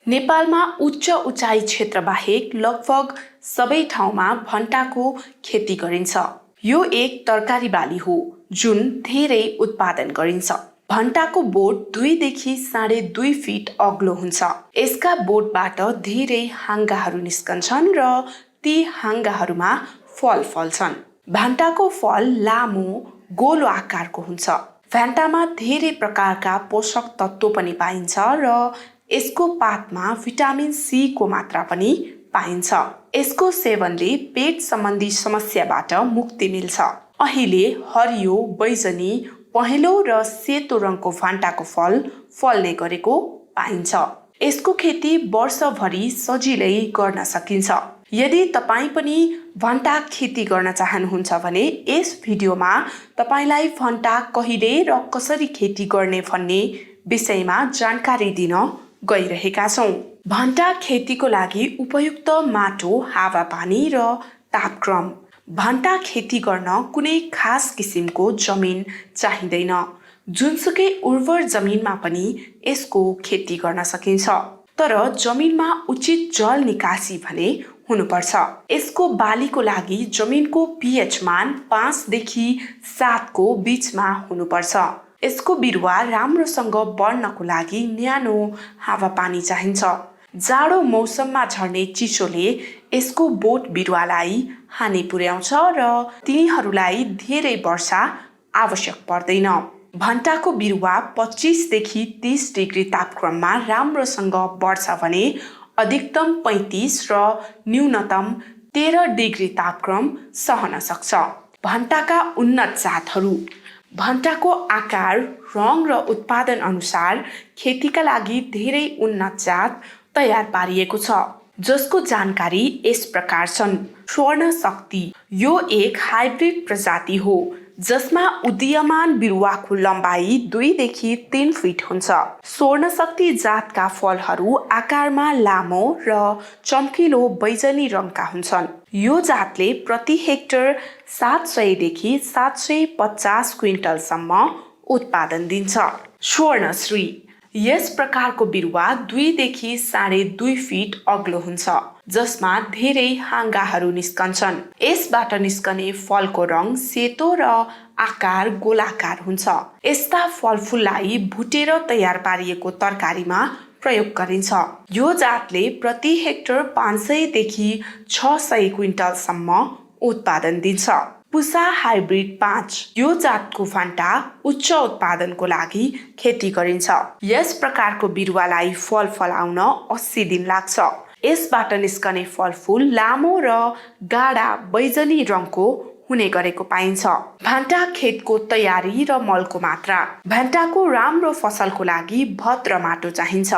नेपालमा उच्च उचाइ क्षेत्र बाहेक लगभग सबै ठाउँमा भण्टाको खेती गरिन्छ। यो एक तरकारी बाली हो जुन धेरै उत्पादन गरिन्छ। भण्टाको बोट 2 देखि 2.5 फिट अग्लो हुन्छ। यसका बोटबाट धेरै हाँगाहरू निस्कन्छन् र ती हाँगाहरूमा फल फल्छन्। भण्टाको फल लामो गोलो आकारको हुन्छ। भण्टामा धेरै प्रकारका पोषक तत्त्व पनि पाइन्छ र यसको पातमा भिटामिन सी को मात्रा पनि पाइन्छ। यसको सेवनले पेट सम्बन्धी समस्याबाट मुक्ति मिल्छ। अहिले हरियो, बैजनी, पहेँलो र सेतो रङको भण्टाको फल फल्ने गरेको पाइन्छ। यसको खेती वर्षभरि सजिलै गर्न सकिन्छ। यदि तपाईँ पनि भण्टा खेती गर्न चाहनुहुन्छ भने यस भिडियोमा तपाईलाई भण्टा कहिले र कसरी खेती गर्ने भन्ने विषयमा जानकारी दिन गइरहेका छौँ। भण्टा खेतीको लागि उपयुक्त माटो, हावापानी र तापक्रम। भण्टा खेती गर्न कुनै खास किसिमको जमिन चाहिँदैन। जुनसुकै उर्वर जमिनमा पनि यसको खेती गर्न सकिन्छ। तर जमिनमा उचित जल निकासी भने हुनुपर्छ। यसको बालीको लागि जमिनको पीएच मान 5 देखि 7 को बीचमा हुनुपर्छ। यसको बिरुवा राम्रोसँग बढ्नको लागि न्यानो हावापानी चाहिन्छ। जाडो मौसममा झर्ने चिसोले यसको बोट बिरुवालाई हानि पुर्याउँछ र तिनीहरूलाई धेरै वर्षा आवश्यक पर्दैन। भण्टाको बिरुवा 25 देखि 30 डिग्री तापक्रममा राम्रोसँग बढ्छ भने अधिकतम 35 र न्यूनतम 13 डिग्री तापक्रम सहन सक्छ। भण्टाका उन्नत जातहरू। भण्टाको आकार, रङ र उत्पादन अनुसार खेतीका लागि धेरै उन्नत जात तयार पारिएको छ, जसको जानकारी यस प्रकार छन्। स्वर्ण शक्ति। यो एक हाइब्रिड प्रजाति हो जसमा उदीयमान बिरुवाको लम्बाइ 2 देखि 3 फिट हुन्छ। स्वर्ण शक्ति जातका फलहरू आकारमा लामो र चम्किलो बैजनी रङका हुन्छन्। यो जातले प्रति हेक्टर 700 देखि 750 क्विन्टलसम्म उत्पादन दिन्छ। स्वर्णश्री। यस प्रकारको बिरुवा 2 देखि 2.5 फिट अग्लो हुन्छ, जसमा धेरै हाँगाहरू निस्कन्छन्। यसबाट निस्कने फलको रङ सेतो र आकार गोलाकार हुन्छ। यस्ता फलफुललाई भुटेर तयार पारिएको तरकारीमा प्रयोग गरिन्छ। यो जातले प्रति हेक्टर 500 देखि 600 क्विन्टलसम्म उत्पादन दिन्छ। पुसा हाइब्रिड 5। यो जातको भण्टा उच्च उत्पादनको लागि खेती गरिन्छ। यस प्रकारको बिरुवालाई फल फलाउन 80 दिन लाग्छ। यसबाट निस्कने फलफुल लामो र गाढा बैजनी रङको हुने गरेको पाइन्छ। भण्टा खेतको तयारी र मलको मात्रा। भण्टाको राम्रो फसलको लागि भद्र माटो चाहिन्छ।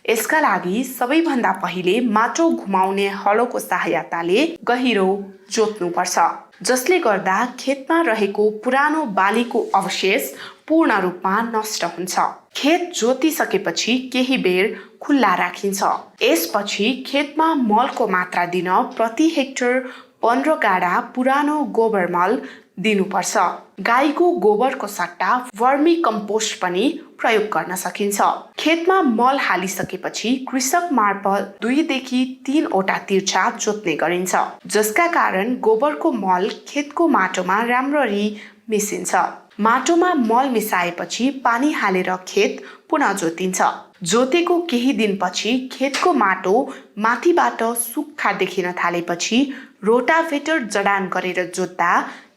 यसका लागि सबैभन्दा पहिले माटो घुमाउने हलोको सहायताले गहिरो जोत्नुपर्छ, जसले गर्दा खेतमा रहेको पुरानो बालीको अवशेष पूर्ण रूपमा नष्ट हुन्छ। खेत जोतिसकेपछि केही बेर खुल्ला राखिन्छ। यसपछि खेतमा मलको मात्रा दिन प्रति हेक्टर 15 गाडा पुरानो गोबर मल दिनुपर्छ। गाईको गोबरको सट्टा वर्मी कम्पोस्ट पनि प्रयोग गर्न सकिन्छ। खेतमा मल हालिसकेपछि कृषक मार्फत 2 देखि 3 वटा तिर्छा जोत्ने गरिन्छ, जसका कारण गोबरको मल खेतको माटोमा राम्ररी मिसिन्छ। माटोमा मल मिसाएपछि पानी हालेर खेत पुनः जोतिन्छ। जोतेको केही दिनपछि खेतको माटो माथिबाट सुक्खा देखिन थालेपछि रोटाभेटर जडान गरेर जोत्दा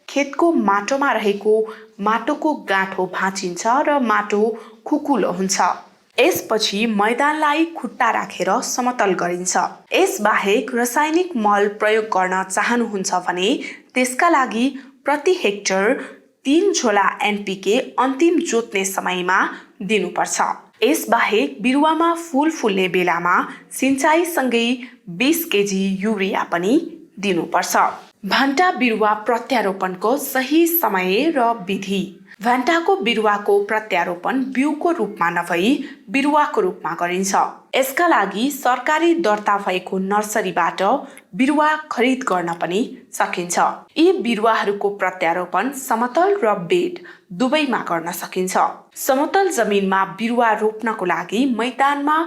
खेतको माटोमा रहेको माटोको गाँठो भाँचिन्छ र माटो खुकुलो हुन्छ। यसपछि मैदानलाई खुट्टा राखेर समतल गरिन्छ। यसबाहेक रासायनिक मल प्रयोग गर्न चाहनुहुन्छ भने त्यसका लागि प्रति हेक्टर 3 झोला एनपीके अन्तिम जोत्ने समयमा दिनुपर्छ। यसबाहेक बिरुवामा फूल फुल्ने बेलामा सिँचाइसँगै 20 केजी युरिया पनि दिनुपर्छ। भण्टा बिरुवा प्रत्यारोपणको सही समय र विधि। भण्टाको बिरुवाको प्रत्यारोपण बिउको रूपमा नभई बिरुवाको रूपमा गरिन्छ। यसका लागि सरकारी दर्ता भएको नर्सरीबाट बिरुवा खरिद गर्न पनि सकिन्छ। यी बिरुवाहरूको प्रत्यारोपण समतल र बेड दुवैमा गर्न सकिन्छ। समतल जमिनमा बिरुवा रोप्नको लागि मैदानमा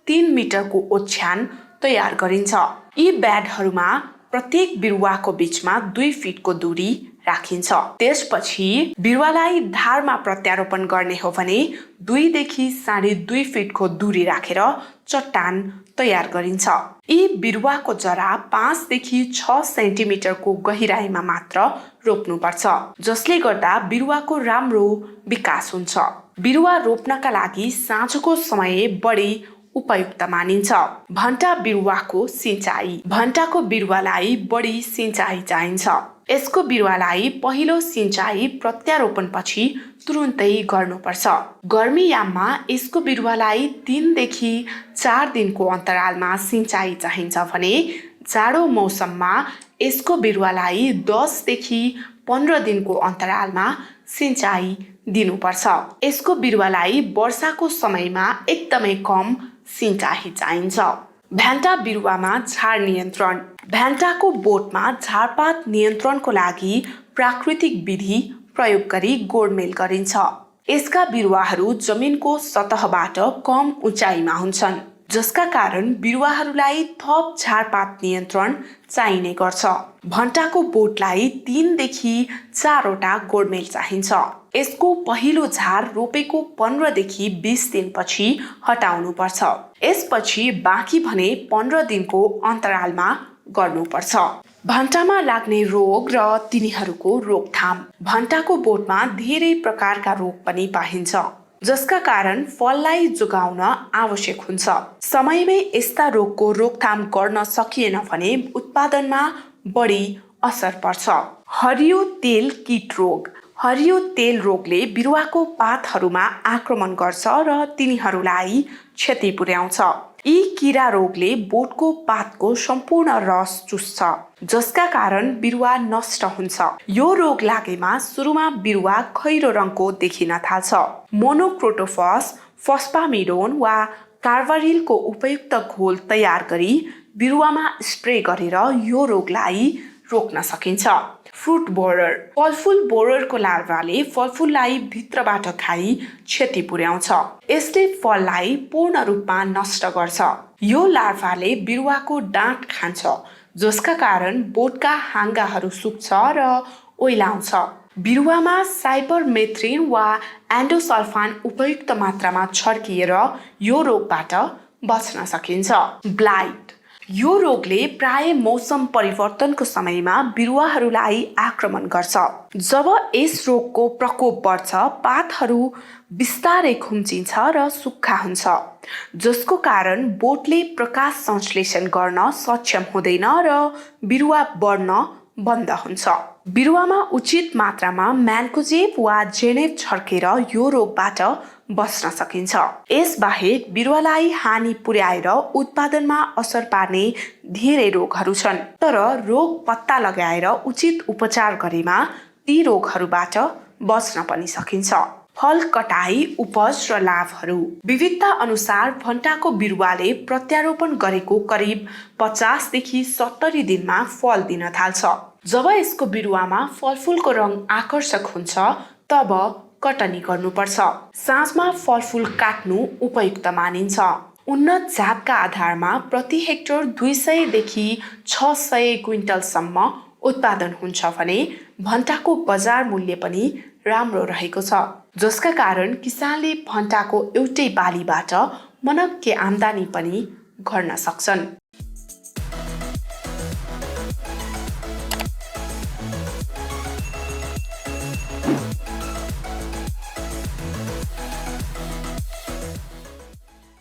3 मिटरको ओछ्यान तयार गरिन्छ। यी बेडहरूमा प्रत्येक बिरुवाको बीचमा 2 फिटको दूरी राखिन्छ। त्यसपछि बिरुवालाई धारमा प्रत्यारोपण गर्ने हो भने 2 देखि 2.5 फिटको दूरी राखेर चट्टान तयार गरिन्छ। यी बिरुवाको जरा 5 देखि 6 सेन्टिमिटरको गहिराईमा मात्र रोप्नुपर्छ, जसले गर्दा बिरुवाको राम्रो विकास हुन्छ। बिरुवा रोप्नका लागि साँझको समय बढी उपयुक्त मानिन्छ। भण्टा बिरुवाको सिँचाइ। भण्टाको बिरुवालाई बढी सिँचाइ चाहिन्छ। यसको बिरुवालाई पहिलो सिँचाइ प्रत्यारोपणपछि तुरुन्तै गर्नुपर्छ। गर्मीयाममा यसको बिरुवालाई 3 देखि 4 दिनको अन्तरालमा सिँचाइ चाहिन्छ भने जाडो मौसममा यसको बिरुवालाई 10 देखि 15 दिनको अन्तरालमा सिँचाइ दिनुपर्छ। यसको बिरुवालाई वर्षाको समयमा एकदमै कम सिँचाइ चाहिन्छ। भ्यान्टा बिरुवामा झार नियन्त्रण। भ्यान्टाको बोटमा झारपात नियन्त्रणको लागि प्राकृतिक विधि प्रयोग गरी गोडमेल गरिन्छ। यसका बिरुवाहरू जमिनको सतहबाट कम उचाइमा हुन्छन्, जसका कारण बिरुवाहरूलाई थप झारपात नियन्त्रण चाहिने गर्छ। भण्टाको बोटलाई 3 देखि 4 वटा गोडमेल चाहिन्छ। यसको पहिलो झार रोपेको 15 देखि 20 दिनपछि हटाउनुपर्छ। यसपछि बाँकी भने 15 दिनको अन्तरालमा गर्नुपर्छ। भण्टामा लाग्ने रोग र तिनीहरूको रोकथाम। भण्टाको बोटमा धेरै प्रकारका रोग पनि पाइन्छ, जसका कारण फललाई जोगाउन आवश्यक हुन्छ। समयमै यस्ता रोगको रोकथाम गर्न सकिएन भने उत्पादनमा बढी असर पर्छ। हरियो तेल कीट रोग। हरियो तेल रोगले बिरुवाको पातहरूमा आक्रमण गर्छ र तिनीहरूलाई क्षति पुर्याउँछ। यी किरा रोगले बोटको पातको सम्पूर्ण रस चुस्छ, जसका कारण बिरुवा नष्ट हुन्छ। यो रोग लागेमा सुरुमा बिरुवा खैरो रङको देखिन थाल्छ। मोनोक्रोटोफस, फस्फामिडोन वा कार्बारिलको उपयुक्त घोल तयार गरी बिरुवामा स्प्रे गरेर यो रोगलाई रोक्न सकिन्छ। Fruit borer. फलफुल बोररको लार्भाले फलफुललाई भित्रबाट खाई क्षति पुर्याउँछ। यसले फललाई पूर्ण रूपमा नष्ट गर्छ। यो लार्भाले बिरुवाको डाँठ खान्छ, जसका कारण बोटका हाँगाहरू सुक्छ र ओइलाउँछ। बिरुवामा साइपरमेथ्रिन वा एन्डोसल्फान उपयुक्त मात्रामा छर्किएर यो रोगबाट बच्न सकिन्छ। ब्लाइट। यो रोगले प्राय मौसम परिवर्तनको समयमा बिरुवाहरूलाई आक्रमण गर्छ। जब यस रोगको प्रकोप बढ्छ, पातहरू बिस्तारै खुम्चिन्छ र सुक्खा हुन्छ, जसको कारण बोटले प्रकाश संश्लेषण गर्न सक्षम हुँदैन र बिरुवा बढ्न बन्द हुन्छ। बिरुवामा उचित मात्रामा म्यान्कोजेब वा जेनेब छर्केर यो रोगबाट बच्न सकिन्छ। यसबाहेक बिरुवालाई हानि पुर्याएर उत्पादनमा असर पार्ने धेरै रोगहरू छन्, तर रोग पत्ता लगाएर उचित उपचार गरेमा ती रोगहरूबाट बच्न पनि सकिन्छ। फल कटाई, उपज र लाभहरू। विविधता अनुसार भण्टाको बिरुवाले प्रत्यारोपण गरेको करिब 50 देखि 70 दिनमा फल दिन थाल्छ। जब यसको बिरुवामा फलफुलको रङ आकर्षक हुन्छ, तब कटनी गर्नुपर्छ। साँझमा फलफुल काट्नु उपयुक्त मानिन्छ। उन्नत जातका आधारमा प्रति हेक्टर 200 देखि 600 क्विन्टलसम्म उत्पादन हुन्छ भने भण्टाको बजार मूल्य पनि राम्रो रहेको छ, जसका कारण किसानले भण्टाको एउटै बालीबाट मनक्के आम्दानी पनि गर्न सक्छन्।